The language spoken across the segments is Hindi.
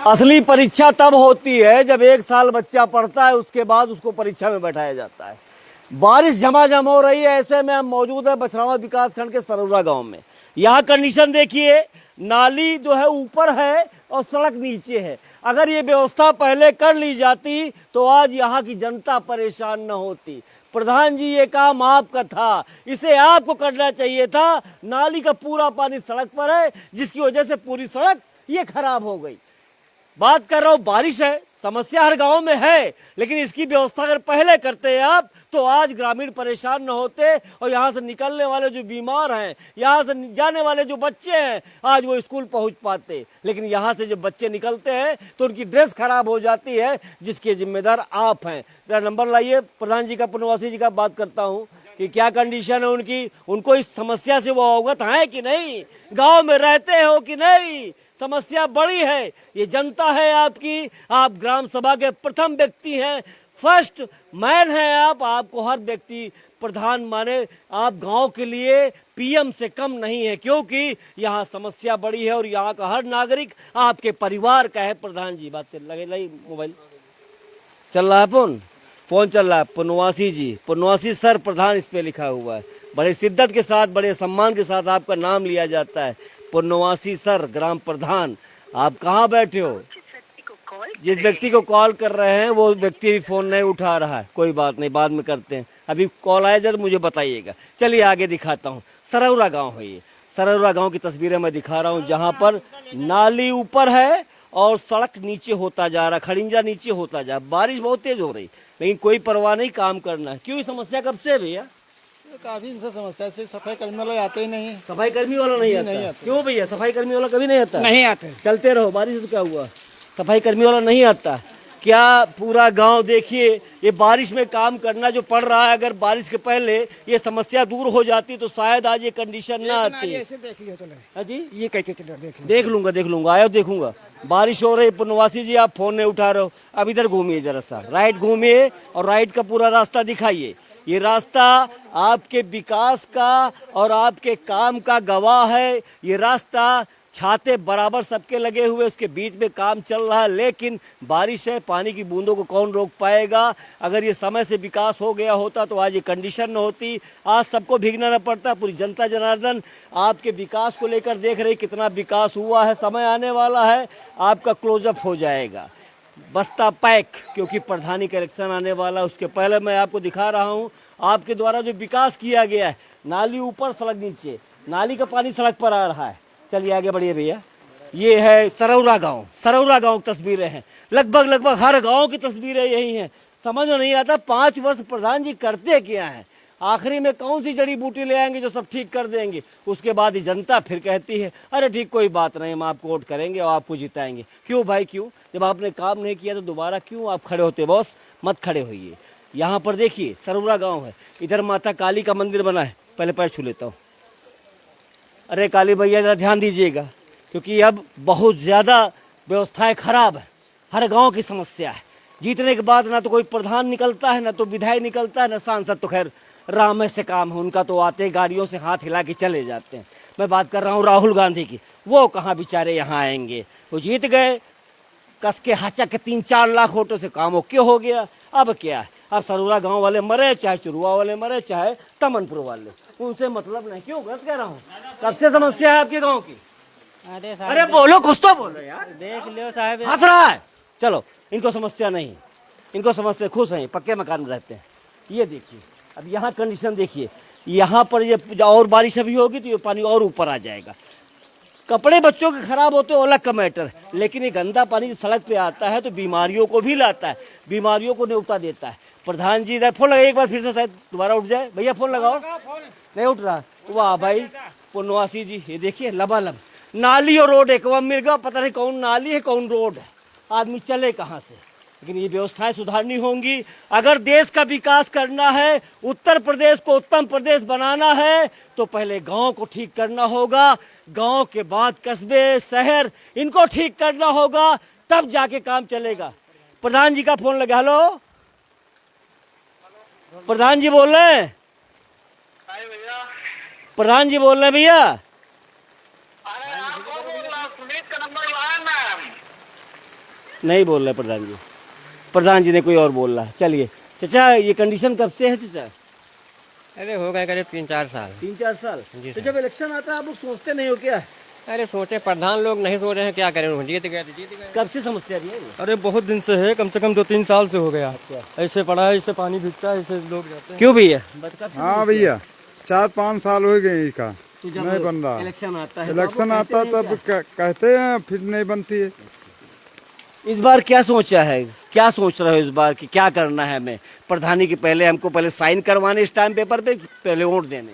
असली परीक्षा तब होती है जब 1 साल बच्चा पढ़ता है, उसके बाद उसको परीक्षा में बैठाया जाता है। बारिश झमाझम हो रही है, ऐसे में हम मौजूद है बछरावा विकास खंड के सरौरा गांव में। यहाँ कंडीशन देखिए, नाली जो है ऊपर है और सड़क नीचे है। अगर ये व्यवस्था पहले कर ली जाती तो आज यहाँ की जनता परेशान न होती। प्रधान जी, ये काम आपका था, इसे आपको करना चाहिए था। नाली का पूरा पानी सड़क पर है, जिसकी वजह से पूरी सड़क ये खराब हो गई। बात कर रहा हूँ, बारिश है, समस्या हर गांव में है, लेकिन इसकी व्यवस्था अगर पहले करते हैं आप तो आज ग्रामीण परेशान न होते और यहाँ से निकलने वाले जो बीमार हैं, यहाँ से जाने वाले जो बच्चे हैं, आज वो स्कूल पहुँच पाते। लेकिन यहाँ से जब बच्चे निकलते हैं तो उनकी ड्रेस खराब हो जाती है, जिसके जिम्मेदार आप हैं। जरा नंबर लाइए, प्रधान जी का, पुनवासी जी का बात करता हूँ कि क्या कंडीशन है उनकी, उनको इस समस्या से वो अवगत हैं कि नहीं, गांव में रहते हो कि नहीं। समस्या बड़ी है, ये जनता है आपकी, आप ग्राम सभा के प्रथम व्यक्ति हैं, फर्स्ट मैन हैं आप, आपको हर व्यक्ति प्रधान माने। आप गांव के लिए पीएम से कम नहीं है, क्योंकि यहाँ समस्या बड़ी है और यहाँ का हर नागरिक आपके परिवार का है। प्रधान जी बात कर लगे, मोबाइल चल रहा है, फोन चल रहा है। पुनवासी जी, पुनवासी सर प्रधान इस पे लिखा हुआ है, बड़े शिद्दत के साथ, बड़े सम्मान के साथ आपका नाम लिया जाता है। पुनवासी सर, ग्राम प्रधान। आप कहाँ बैठे हो? जिस व्यक्ति को कॉल कर रहे हैं वो व्यक्ति भी फोन नहीं उठा रहा है। कोई बात नहीं, बाद में करते हैं, अभी कॉल आया जब मुझे बताइएगा। चलिए आगे दिखाता हूँ। सरौरा गांव है ये, सरौरा गांव की तस्वीरें मैं दिखा रहा हूँ, जहाँ पर नाली ऊपर है और सड़क नीचे होता जा रहा, खड़िंजा नीचे होता जा। बारिश बहुत तेज हो रही, लेकिन कोई परवाह नहीं, काम करना है। क्यों ये समस्या कब से है भैया? काफी समस्या से सफाई कर्मी वाला आते ही नहीं। सफाई कर्मी वाला नहीं आता? क्यों भैया, सफाई कर्मी वाला कभी नहीं आता? नहीं आते। चलते रहो, बारिश तो क्या हुआ, सफाई कर्मी वाला नहीं आता? क्या पूरा गांव देखिए, ये बारिश में काम करना जो पड़ रहा है। अगर बारिश के पहले ये समस्या दूर हो जाती तो शायद आज ये कंडीशन ना आती। ऐसे देख लियो चले। हाँ जी, ये कहते चलो देख लूंगा, आयो देखूंगा। बारिश हो रही, पुनवासी जी आप फोन नहीं उठा रहे हो। अब इधर घूमिए जरा सा, राइट घूमिए और राइट का पूरा रास्ता दिखाइए। ये रास्ता आपके विकास का और आपके काम का गवाह है। ये रास्ता छाते बराबर सबके लगे हुए, उसके बीच में काम चल रहा है, लेकिन बारिश है, पानी की बूंदों को कौन रोक पाएगा। अगर ये समय से विकास हो गया होता तो आज ये कंडीशन न होती, आज सबको भीगना न पड़ता। पूरी जनता जनार्दन आपके विकास को लेकर देख रही, कितना विकास हुआ है। समय आने वाला है, आपका क्लोजअप हो जाएगा, बस्ता पैक, क्योंकि प्रधानी का इलेक्शन आने वाला। उसके पहले मैं आपको दिखा रहा हूँ आपके द्वारा जो विकास किया गया है। नाली ऊपर, सड़क नीचे, नाली का पानी सड़क पर आ रहा है। चलिए आगे बढ़िए भैया। ये है सरौरा गांव, सरौरा गांव की तस्वीरें हैं, लगभग हर गांव की तस्वीरें यही हैं। समझ में नहीं आता 5 वर्ष प्रधान जी करते क्या है, आखिरी में कौन सी जड़ी बूटी ले आएंगे जो सब ठीक कर देंगे। उसके बाद ही जनता फिर कहती है अरे ठीक, कोई बात नहीं, हम आपको वोट करेंगे और आपको जिताएंगे। क्यों भाई क्यों? जब आपने काम नहीं किया तो दोबारा क्यों आप खड़े होते? बॉस मत खड़े होइए। यहाँ पर देखिए सरौरा गाँव है, इधर माता काली का मंदिर बना है। पहले पैर छू लेता हूँ। अरे काली भैया जरा ध्यान दीजिएगा, क्योंकि अब बहुत ज़्यादा व्यवस्थाएं खराब है, हर गांव की समस्या है। जीतने के बाद ना तो कोई प्रधान निकलता है, ना तो विधायक निकलता है, ना सांसद। तो खैर राम से काम है उनका, तो आते गाड़ियों से हाथ हिला के चले जाते हैं। मैं बात कर रहा हूँ राहुल गांधी की, वो कहाँ बेचारे यहाँ आएंगे। वो जीत गए, कस के हाचा के 3-4 लाख वोटों से काम ओके हो गया। अब क्या है, अब सरौरा गांव वाले मरे, चाहे चुरुआ वाले मरे, चाहे तमनपुर वाले, उनसे मतलब नहीं। क्यों गलत कह रहा हूँ? कब से समस्या है आपके गांव की? अरे बोलो, कुछ तो बोलो यार। देख लियो साहब, हंस रहा है। चलो, इनको समस्या नहीं, इनको समस्या, खुश हैं, पक्के मकान में रहते हैं। ये देखिए, अब यहाँ कंडीशन देखिए, यहाँ पर ये और बारिश अभी होगी तो ये पानी और ऊपर आ जाएगा। कपड़े बच्चों के खराब होते हो अलग का मैटर है, लेकिन ये गंदा पानी जो सड़क पे आता है तो बीमारियों को भी लाता है, बीमारियों को न्योता देता है। प्रधान जी फोन लगा, एक बार फिर से शायद दोबारा उठ जाए। भैया फोन लगाओ, नहीं उठ रहा। वाह भाई पुनवासी जी, ये देखिए लबालब नाली और रोड एक मिल गया, पता नहीं कौन नाली है कौन रोड है, आदमी चले कहाँ से। लेकिन ये व्यवस्थाएं सुधारनी होंगी। अगर देश का विकास करना है, उत्तर प्रदेश को उत्तम प्रदेश बनाना है, तो पहले गांव को ठीक करना होगा, गांव के बाद कस्बे, शहर, इनको ठीक करना होगा, तब जाके काम चलेगा। प्रधान जी का फोन लगा। हेलो प्रधान जी बोल रहे हैं? प्रधान जी बोल रहे हैं भैया? नहीं बोल रहे प्रधान जी, प्रधान जी ने कोई और बोल रहा है। चलिए चाचा, ये कंडीशन कब से है चाचा? अरे हो गए करीब 3-4 साल। 3-4 साल। जी तो सर। जब इलेक्शन आता है आप लोग सोचते नहीं हो क्या? अरे सोचे प्रधान लोग नहीं सो रहे हैं, क्या करें, जीत गए तो जीत गए। कब से समस्या रही है ये? अरे बहुत दिन से है, कम से कम 2-3 साल से हो गया। अच्छा। ऐसे पड़ा है, इससे पानी भिगता है, इससे लोग जाते हैं। क्यों भैया? हाँ भैया, 4-5 साल हो गए इसका, तो जब नहीं बन रहा। इलेक्शन आता है इलेक्शन आता तब कहते हैं, फिर नहीं बनती है। इस बार क्या सोचा है, क्या सोच रहे हो इस बार कि क्या करना है हमें? प्रधानी के पहले हमको पहले साइन करवाने स्टाम्प पेपर पे, पहले वोट देने?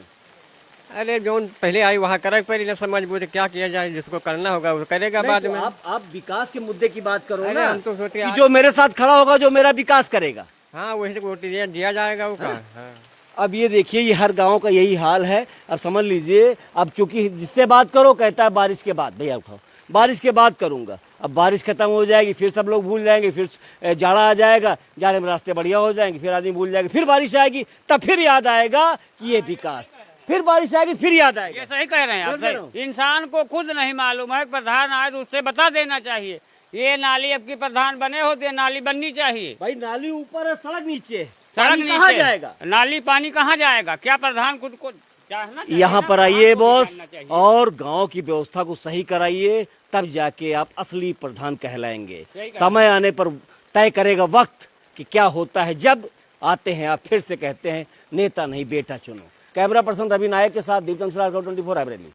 अरे जो पहले आई वहाँ करे पर इन्हें समझ बूझे क्या किया जाए, जिसको करना होगा वो करेगा बाद नहीं, में। तो आप विकास के मुद्दे की बात करो अरे ना, हम तो सोचते कि जो मेरे साथ खड़ा होगा, जो मेरा विकास करेगा। हाँ वही से वोट दिया जाएगा वो का। हाँ। अब ये देखिए, ये हर गांव का यही हाल है। अब समझ लीजिए, अब चूंकि जिससे बात करो कहता है बारिश के बाद, भैया उठाओ, बारिश के बाद करूंगा। अब बारिश खत्म हो जाएगी, फिर सब लोग भूल जाएंगे, फिर जाड़ा आ जाएगा, जाड़े में रास्ते बढ़िया हो जाएंगे, फिर आदमी भूल जाएगा, फिर बारिश आएगी, तब फिर याद आएगा कि ये विकास, फिर बारिश आएगी, फिर याद आएगा। ये सही कह रहे हैं आप, बोल रहे हो? सही। इंसान को खुद नहीं मालूम है, प्रधान आए तो उससे बता देना चाहिए। ये नाली अब की प्रधान बने होते, नाली बननी चाहिए। भाई नाली ऊपर है, सड़क नीचे है, सड़क पानी कहाँ नीचे जाएगा? नाली पानी कहाँ जाएगा? क्या प्रधान खुद को जानना चाहिए यहाँ ना, पर प्रधान आइए को भी बॉस, जानना चाहिए। और गांव की व्यवस्था को सही कराइए, तब जाके आप असली प्रधान कहलाएंगे। समय आने पर तय करेगा वक्त कि क्या होता है। जब आते हैं आप फिर से कहते हैं नेता नहीं बेटा चुनो। कैमरा पर्सन रवि नायक के साथ दीपचंद 24 रायबरेली।